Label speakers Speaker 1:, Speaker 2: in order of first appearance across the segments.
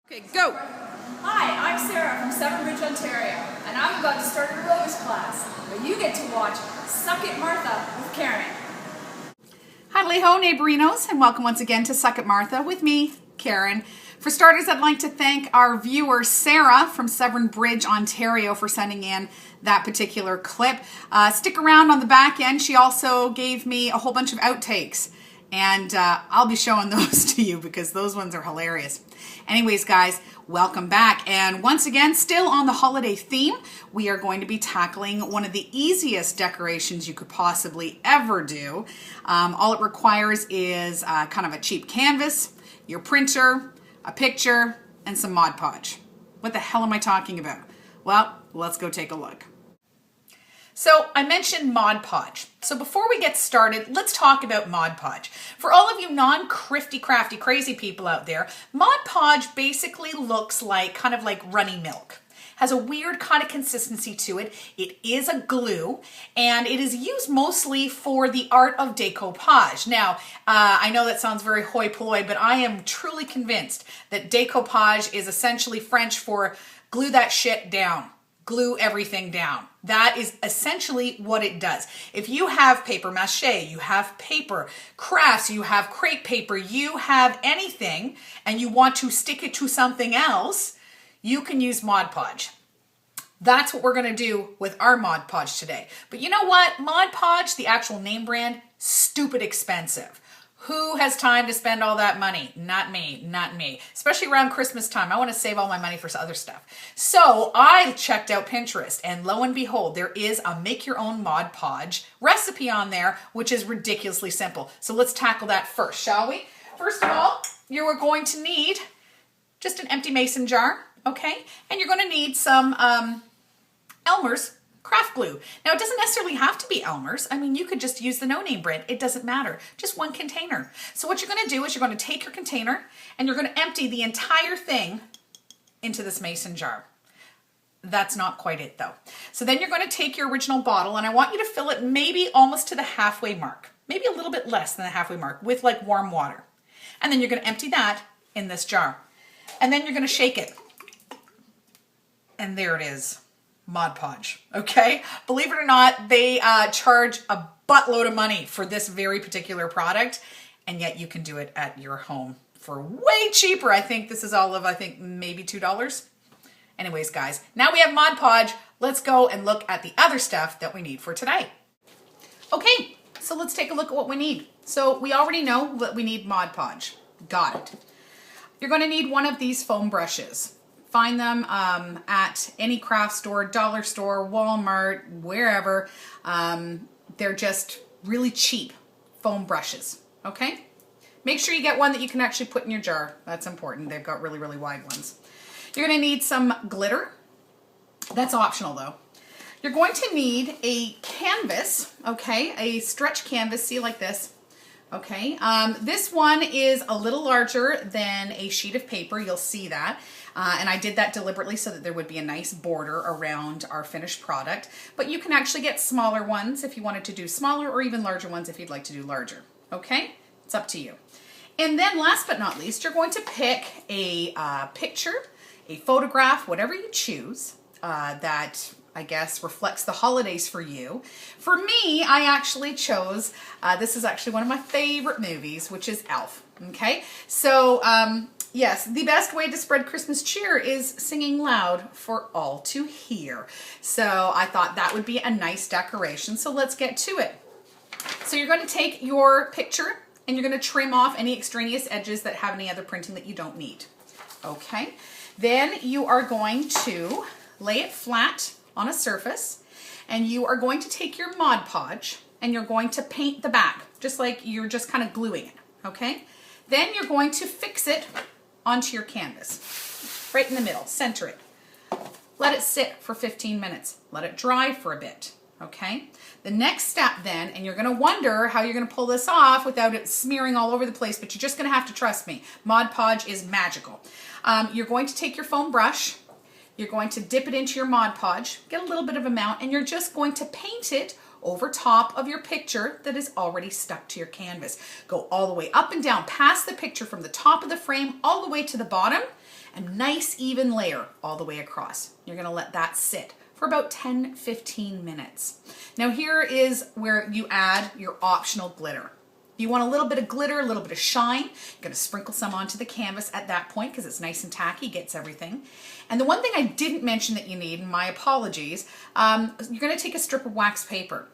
Speaker 1: Okay, go.
Speaker 2: Hi, I'm Sarah from Severnbridge, Ontario, and I'm about to start a rose class, but you get to watch Suck It Martha with Karen.
Speaker 1: Hi, neighborinos, and welcome once again to Suck It Martha with me, Karen. For starters, I'd like to thank our viewer, Sarah from Severnbridge, Ontario, for sending in that particular clip. Stick around on the back end. She also gave me a whole bunch of outtakes, and I'll be showing those to you because those ones are hilarious. Anyways, guys, welcome back. And once again, still on the holiday theme, we are going to be tackling one of the easiest decorations you could possibly ever do. All it requires is kind of a cheap canvas, your printer, a picture, and some Mod Podge. What the hell am I talking about? Well, let's go take a look. So I mentioned Mod Podge. So before we get started, let's talk about Mod Podge. For all of you non-crafty, crafty, crazy people out there, Mod Podge basically looks like kind of like runny milk. Has a weird kind of consistency to it. It is a glue, and it is used mostly for the art of decoupage. Now, I know that sounds very hoi polloi, but I am truly convinced that decoupage is essentially French for glue that shit down. Glue everything down. That is essentially what it does. If you have paper mache, you have paper, crafts, you have crepe paper, you have anything, and you want to stick it to something else, you can use Mod Podge. That's what we're gonna do with our Mod Podge today. But you know what? Mod Podge, the actual name brand, stupid expensive. Who has time to spend all that money? Not me, not me. Especially around Christmas time. I want to save all my money for other stuff. So I checked out Pinterest, and lo and behold, there is a make your own Mod Podge recipe on there, which is ridiculously simple. So let's tackle that first, shall we? First of all, you are going to need just an empty mason jar, okay? And you're going to need some Elmer's craft glue. Now, it doesn't necessarily have to be Elmer's. I mean, you could just use the no-name brand. It doesn't matter. Just one container. So what you're going to do is you're going to take your container and you're going to empty the entire thing into this mason jar. That's not quite it, though. So then you're going to take your original bottle, and I want you to fill it maybe almost to the halfway mark, maybe a little bit less than the halfway mark, with like warm water. And then you're going to empty that in this jar. And then you're going to shake it. And there it is. Mod Podge, okay? Believe it or not, they charge a buttload of money for this very particular product, and yet you can do it at your home for way cheaper. I think this is all of, maybe $2. Anyways, guys, now we have Mod Podge. Let's go and look at the other stuff that we need for today. Okay, so let's take a look at what we need. So we already know that we need Mod Podge. Got it. You're going to need one of these foam brushes. Find them at any craft store, dollar store, Walmart, wherever. They're just really cheap foam brushes, okay? Make sure you get one that you can actually put in your jar. That's important. They've got really, really wide ones. You're going to need some glitter. That's optional, though. You're going to need a canvas, okay? A stretch canvas, see, like this. Okay, this one is a little larger than a sheet of paper. You'll see that. And I did that deliberately so that there would be a nice border around our finished product. But you can actually get smaller ones if you wanted to do smaller, or even larger ones if you'd like to do larger. Okay, it's up to you. And then last but not least, you're going to pick a picture, a photograph, whatever you choose that I guess reflects the holidays for you. For me, I actually chose, this is actually one of my favorite movies, which is Elf, okay? So, yes, the best way to spread Christmas cheer is singing loud for all to hear. So I thought that would be a nice decoration, so let's get to it. So you're going to take your picture and you're going to trim off any extraneous edges that have any other printing that you don't need, okay? Then you are going to lay it flat on a surface, and you are going to take your Mod Podge and you're going to paint the back, just like you're just kind of gluing it, okay? Then you're going to fix it onto your canvas, right in the middle, center it. Let it sit for 15 minutes. Let it dry for a bit, okay? The next step then, and you're gonna wonder how you're gonna pull this off without it smearing all over the place, but you're just gonna have to trust me. Mod Podge is magical. You're going to take your foam brush, you're going to dip it into your Mod Podge, get a little bit of amount, and you're just going to paint it over top of your picture that is already stuck to your canvas. Go all the way up and down past the picture from the top of the frame all the way to the bottom, a nice even layer all the way across. You're gonna let that sit for about 10-15 minutes. Now here is where you add your optional glitter. If you want a little bit of glitter, a little bit of shine, you're gonna sprinkle some onto the canvas at that point because it's nice and tacky, gets everything. And the one thing I didn't mention that you need, and my apologies, you're gonna take a strip of wax paper.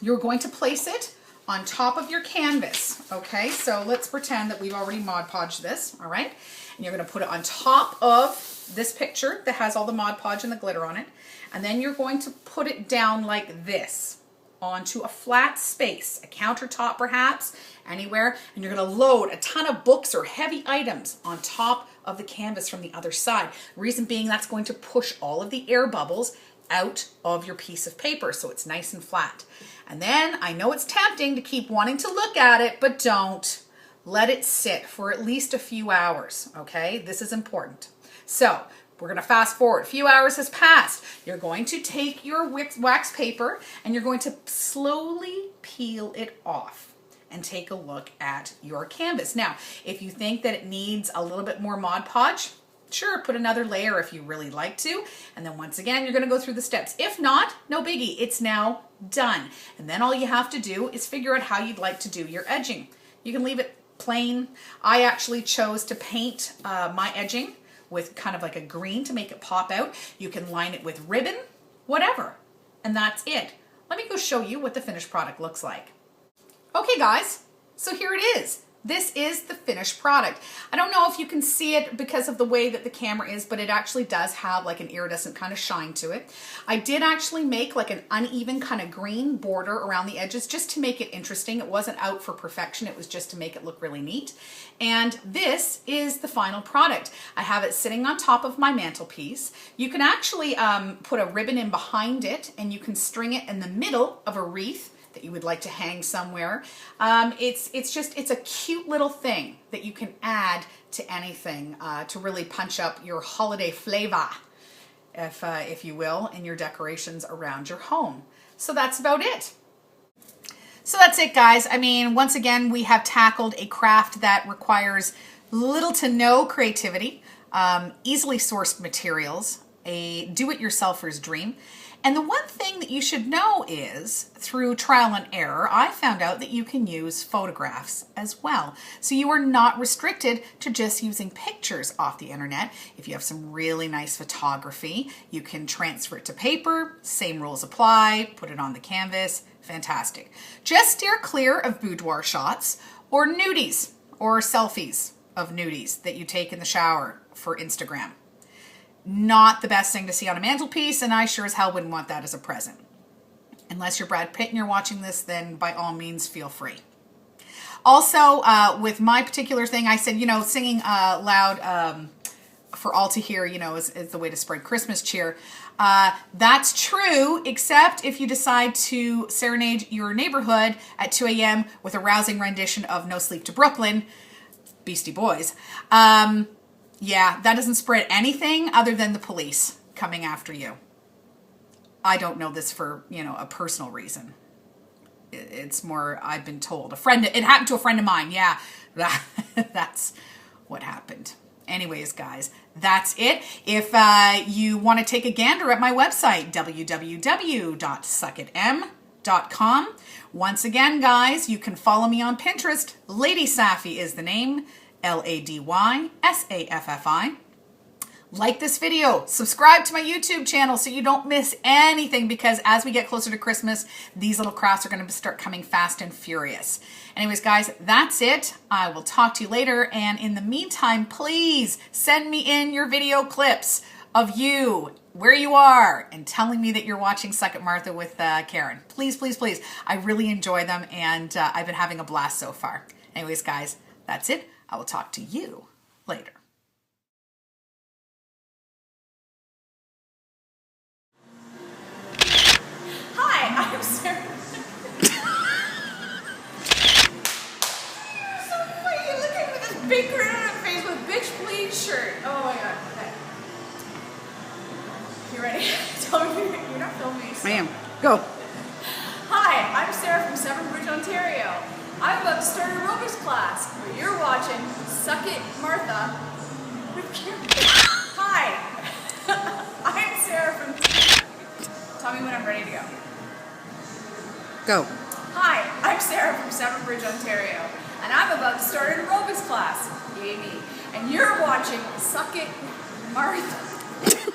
Speaker 1: You're going to place it on top of your canvas, okay? So let's pretend that we've already Mod Podged this, all right? And you're gonna put it on top of this picture that has all the Mod Podge and the glitter on it. And then you're going to put it down like this onto a flat space, a countertop perhaps, anywhere, and you're gonna load a ton of books or heavy items on top of the canvas from the other side. Reason being, that's going to push all of the air bubbles out of your piece of paper so it's nice and flat. And then, I know it's tempting to keep wanting to look at it, but don't. Let it sit for at least a few hours, okay? This is important. So, we're gonna fast forward. A few hours has passed. You're going to take your wax paper and you're going to slowly peel it off and take a look at your canvas. Now, if you think that it needs a little bit more Mod Podge, sure, put another layer if you really like to. And then once again, you're gonna go through the steps. If not, no biggie, it's now done. And then all you have to do is figure out how you'd like to do your edging. You can leave it plain. I actually chose to paint my edging with kind of like a green to make it pop out. You can line it with ribbon, whatever. And that's it. Let me go show you what the finished product looks like. Okay guys, so here it is. This is the finished product. I don't know if you can see it because of the way that the camera is, but it actually does have like an iridescent kind of shine to it. I did actually make like an uneven kind of green border around the edges just to make it interesting. It wasn't out for perfection. It was just to make it look really neat. And this is the final product. I have it sitting on top of my mantelpiece. You can actually put a ribbon in behind it and you can string it in the middle of a wreath that you would like to hang somewhere. It's a cute little thing that you can add to anything to really punch up your holiday flavor, if you will, in your decorations around your home. So that's about it. So that's it, guys. I mean, once again, we have tackled a craft that requires little to no creativity, easily sourced materials, a do-it-yourselfer's dream. And the one thing that you should know is, through trial and error, I found out that you can use photographs as well. So you are not restricted to just using pictures off the internet. If you have some really nice photography, you can transfer it to paper, same rules apply, put it on the canvas, fantastic. Just steer clear of boudoir shots or nudies or selfies of nudies that you take in the shower for Instagram. Not the best thing to see on a mantelpiece, and I sure as hell wouldn't want that as a present. Unless you're Brad Pitt and you're watching this, then by all means feel free. Also, with my particular thing, I said, singing loud for all to hear, is the way to spread Christmas cheer. That's true, except if you decide to serenade your neighborhood at 2 a.m. with a rousing rendition of No Sleep to Brooklyn, Beastie Boys. Yeah, that doesn't spread anything other than the police coming after you. I don't know this for, a personal reason. It's more, I've been told. It happened to a friend of mine. Yeah, that's what happened. Anyways, guys, that's it. If you want to take a gander at my website, www.suckitm.com. Once again, guys, you can follow me on Pinterest. Lady Safi is the name. LadySaffi. Like this video, subscribe to my YouTube channel so you don't miss anything, because as we get closer to Christmas, these little crafts are going to start coming fast and furious. Anyways, guys, that's it. I will talk to you later, and in the meantime, please send me in your video clips of you, where you are, and telling me that you're watching Suck It Martha with Karen. Please, please, please. I really enjoy them, and I've been having a blast so far. Anyways, guys, that's it. I will talk to you later.
Speaker 2: Hi, I'm Sarah. You're so funny. Look at me with this big grin on her face with bitch please shirt. Oh my god. Okay. You ready? Tell me you're not filming. So.
Speaker 1: I am. Go.
Speaker 2: Hi, I'm Sarah from Severn Bridge, Ontario. I'm about to start a aerobics class, where you're watching Suck It Martha with Karen. Tell me when I'm ready to go.
Speaker 1: Go.
Speaker 2: Hi, I'm Sarah from Severn Bridge, Ontario, and I'm about to start an aerobics class. Yay me. And you're watching Suck It, Martha.